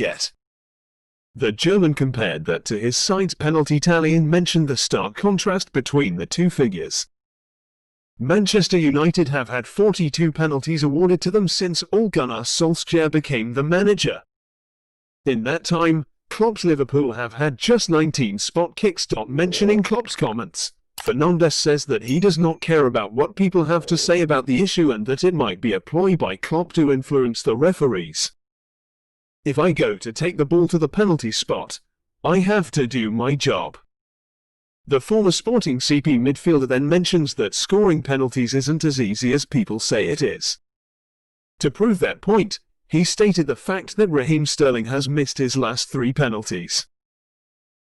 yet. The German compared that to his side's penalty tally and mentioned the stark contrast between the two figures. Manchester United have had 42 penalties awarded to them since Ole Gunnar Solskjaer became the manager. In that time, Klopp's Liverpool have had just 19 spot kicks. Mentioning Klopp's comments, Fernandes says that he does not care about what people have to say about the issue and that it might be a ploy by Klopp to influence the referees. If I go to take the ball to the penalty spot, I have to do my job. The former Sporting CP midfielder then mentions that scoring penalties isn't as easy as people say it is. To prove that point, he stated the fact that Raheem Sterling has missed his last 3 penalties.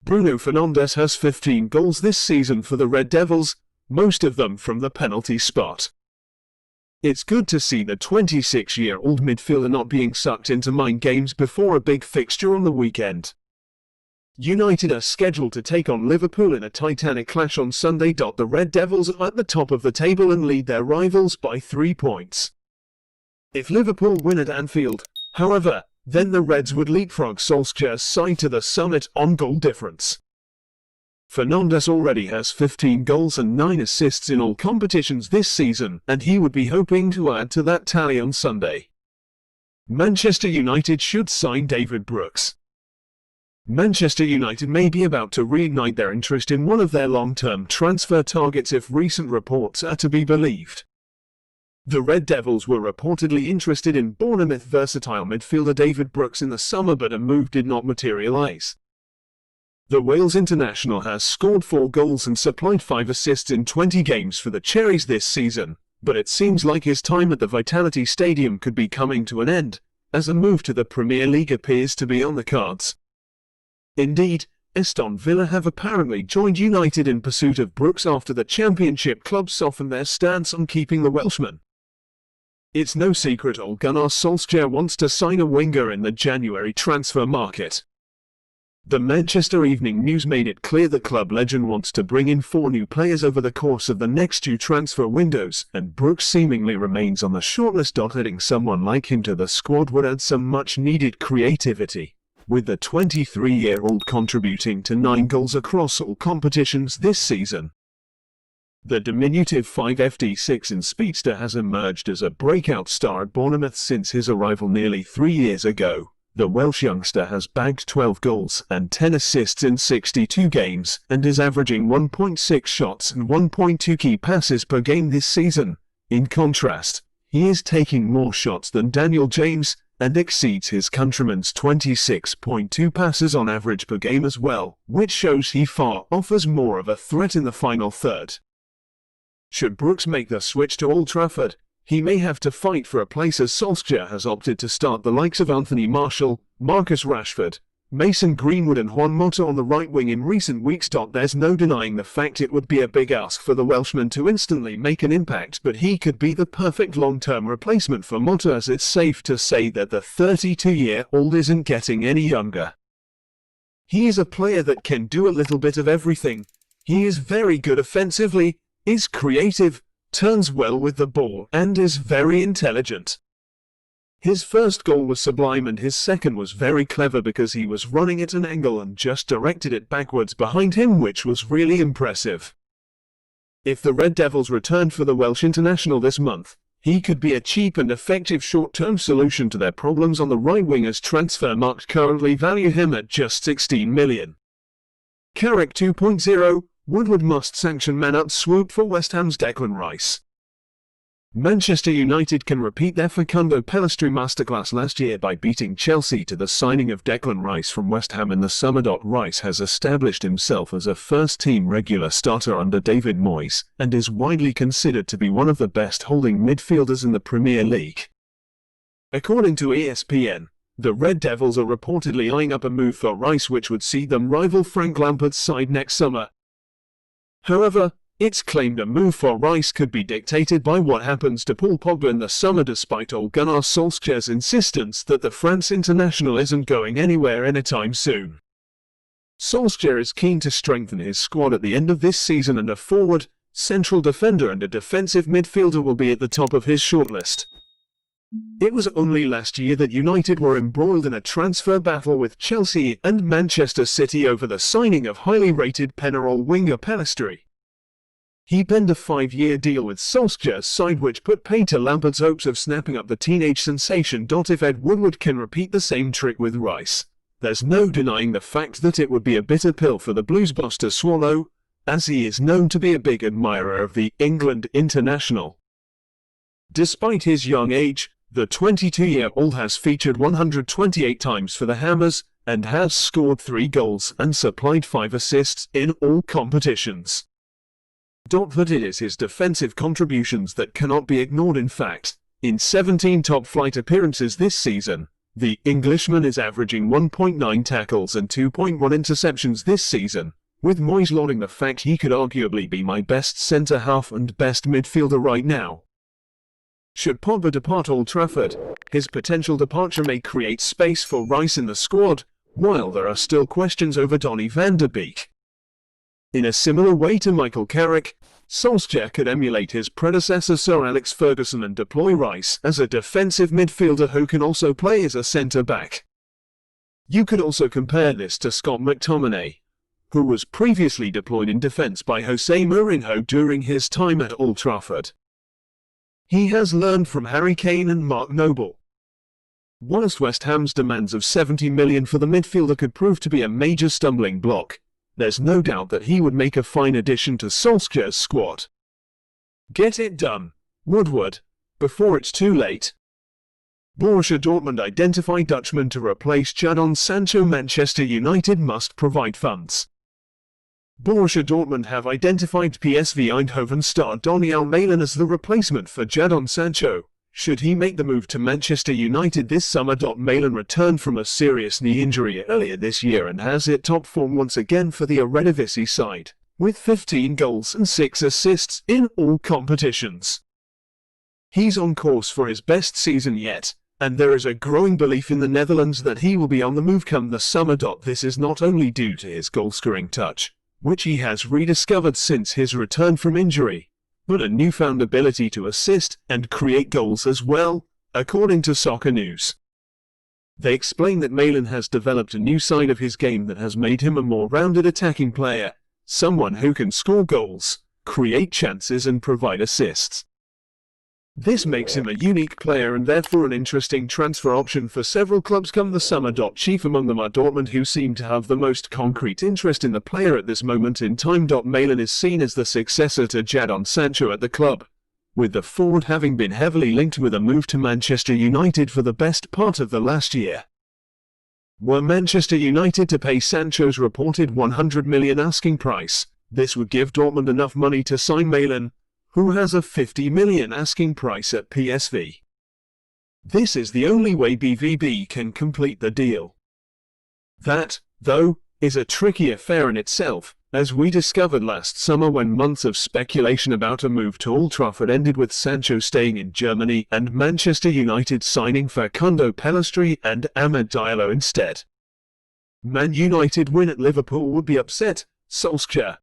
Bruno Fernandes has 15 goals this season for the Red Devils, most of them from the penalty spot. It's good to see the 26-year-old midfielder not being sucked into mind games before a big fixture on the weekend. United are scheduled to take on Liverpool in a titanic clash on Sunday. The Red Devils are at the top of the table and lead their rivals by 3 points. If Liverpool win at Anfield, however, then the Reds would leapfrog Solskjaer's side to the summit on goal difference. Fernandes already has 15 goals and 9 assists in all competitions this season, and he would be hoping to add to that tally on Sunday. Manchester United should sign David Brooks. Manchester United may be about to reignite their interest in one of their long-term transfer targets if recent reports are to be believed. The Red Devils were reportedly interested in Bournemouth versatile midfielder David Brooks in the summer, but a move did not materialise. The Wales international has scored 4 goals and supplied 5 assists in 20 games for the Cherries this season, but it seems like his time at the Vitality Stadium could be coming to an end, as a move to the Premier League appears to be on the cards. Indeed, Aston Villa have apparently joined United in pursuit of Brooks after the Championship club softened their stance on keeping the Welshman. It's no secret Ole Gunnar Solskjaer wants to sign a winger in the January transfer market. The Manchester Evening News made it clear the club legend wants to bring in 4 new players over the course of the next 2 transfer windows, and Brooks seemingly remains on the shortlist. Adding someone like him to the squad would add some much-needed creativity, with the 23-year-old contributing to 9 goals across all competitions this season. The diminutive 5'6" in speedster has emerged as a breakout star at Bournemouth since his arrival nearly 3 years ago. The Welsh youngster has bagged 12 goals and 10 assists in 62 games, and is averaging 1.6 shots and 1.2 key passes per game this season. In contrast, he is taking more shots than Daniel James, and exceeds his countryman's 26.2 passes on average per game as well, which shows he far offers more of a threat in the final third. Should Brooks make the switch to Old Trafford, he may have to fight for a place, as Solskjaer has opted to start the likes of Anthony Martial, Marcus Rashford, Mason Greenwood and Juan Mata on the right wing in recent weeks. There's no denying the fact it would be a big ask for the Welshman to instantly make an impact, but he could be the perfect long-term replacement for Mata, as it's safe to say that the 32-year-old isn't getting any younger. He is a player that can do a little bit of everything. He is very good offensively, is creative, turns well with the ball, and is very intelligent. His first goal was sublime, and his second was very clever because he was running at an angle and just directed it backwards behind him, which was really impressive. If the Red Devils returned for the Welsh international this month, he could be a cheap and effective short-term solution to their problems on the right wing, as Transfermarkt currently value him at just 16 million. Carrick 2.0, Woodward must sanction man-out swoop for West Ham's Declan Rice. Manchester United can repeat their Facundo Pellistri masterclass last year by beating Chelsea to the signing of Declan Rice from West Ham in the summer. Rice has established himself as a first-team regular starter under David Moyes, and is widely considered to be one of the best holding midfielders in the Premier League. According to ESPN, the Red Devils are reportedly eyeing up a move for Rice, which would see them rival Frank Lampard's side next summer. However, it's claimed a move for Rice could be dictated by what happens to Paul Pogba in the summer, despite Ole Gunnar Solskjaer's insistence that the France international isn't going anywhere anytime soon. Solskjaer is keen to strengthen his squad at the end of this season, and a forward, central defender and a defensive midfielder will be at the top of his shortlist. It was only last year that United were embroiled in a transfer battle with Chelsea and Manchester City over the signing of highly rated Penarol winger Pellistri. He penned a 5-year deal with Solskjaer's side, which put paid to Lampard's hopes of snapping up the teenage sensation. If Ed Woodward can repeat the same trick with Rice, there's no denying the fact that it would be a bitter pill for the Blues boss to swallow, as he is known to be a big admirer of the England international. Despite his young age, the 22-year-old has featured 128 times for the Hammers and has scored 3 goals and supplied 5 assists in all competitions. But it is his defensive contributions that cannot be ignored. In fact, in 17 top-flight appearances this season, the Englishman is averaging 1.9 tackles and 2.1 interceptions this season, with Moyes lauding the fact he could arguably be my best centre-half and best midfielder right now. Should Pogba depart Old Trafford, his potential departure may create space for Rice in the squad, while there are still questions over Donny van de Beek. In a similar way to Michael Carrick, Solskjaer could emulate his predecessor Sir Alex Ferguson and deploy Rice as a defensive midfielder who can also play as a centre-back. You could also compare this to Scott McTominay, who was previously deployed in defence by Jose Mourinho during his time at Old Trafford. He has learned from Harry Kane and Mark Noble. Whilst West Ham's demands of £70 million for the midfielder could prove to be a major stumbling block, there's no doubt that he would make a fine addition to Solskjaer's squad. Get it done, Woodward, before it's too late. Borussia Dortmund identify Dutchman to replace Jadon Sancho. Manchester United must provide funds. Borussia Dortmund have identified PSV Eindhoven star Donny Almalen as the replacement for Jadon Sancho, should he make the move to Manchester United this summer. Malen returned from a serious knee injury earlier this year and has hit top form once again for the Eredivisie side, with 15 goals and 6 assists in all competitions. He's on course for his best season yet, and there is a growing belief in the Netherlands that he will be on the move come the summer. This is not only due to his goal-scoring touch, which he has rediscovered since his return from injury, but a newfound ability to assist and create goals as well, according to Soccer News. They explain that Malen has developed a new side of his game that has made him a more rounded attacking player, someone who can score goals, create chances and provide assists. This makes him a unique player and therefore an interesting transfer option for several clubs come the summer. Chief among them are Dortmund, who seem to have the most concrete interest in the player at this moment in time. Malen is seen as the successor to Jadon Sancho at the club, with the forward having been heavily linked with a move to Manchester United for the best part of the last year. Were Manchester United to pay Sancho's reported £100 million asking price, this would give Dortmund enough money to sign Malen, who has a £50 million asking price at PSV. This is the only way BVB can complete the deal. That, though, is a tricky affair in itself, as we discovered last summer when months of speculation about a move to Old Trafford ended with Sancho staying in Germany and Manchester United signing Facundo Pellistri and Amad Diallo instead. Man United win at Liverpool would be upset, Solskjaer.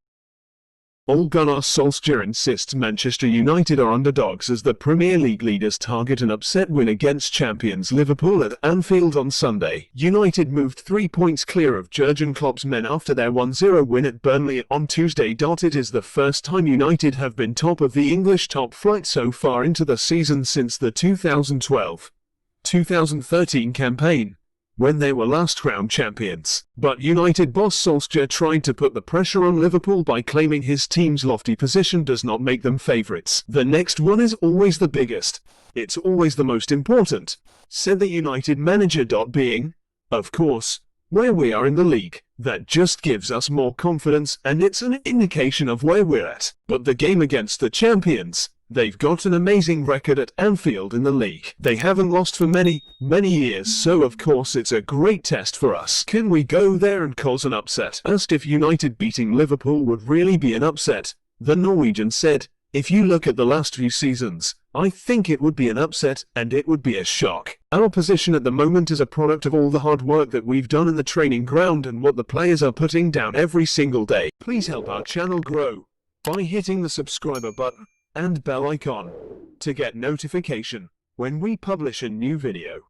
Ole Gunnar Solskjaer insists Manchester United are underdogs as the Premier League leaders target an upset win against champions Liverpool at Anfield on Sunday. United moved 3 points clear of Jurgen Klopp's men after their 1-0 win at Burnley on Tuesday. It is the first time United have been top of the English top flight so far into the season since the 2012-2013 campaign, when they were last crowned champions. But United boss Solskjaer tried to put the pressure on Liverpool by claiming his team's lofty position does not make them favourites. The next one is always the biggest. It's always the most important, said the United manager. Being, of course, where we are in the league, that just gives us more confidence and it's an indication of where we're at. But the game against the champions, they've got an amazing record at Anfield in the league. They haven't lost for many years, so of course it's a great test for us. Can we go there and cause an upset? Asked if United beating Liverpool would really be an upset, the Norwegian said, if you look at the last few seasons, I think it would be an upset and it would be a shock. Our position at the moment is a product of all the hard work that we've done in the training ground and what the players are putting down every single day. Please help our channel grow by hitting the subscriber button and bell icon to get notification when we publish a new video.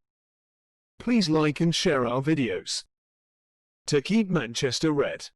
Please like and share our videos to keep Manchester red.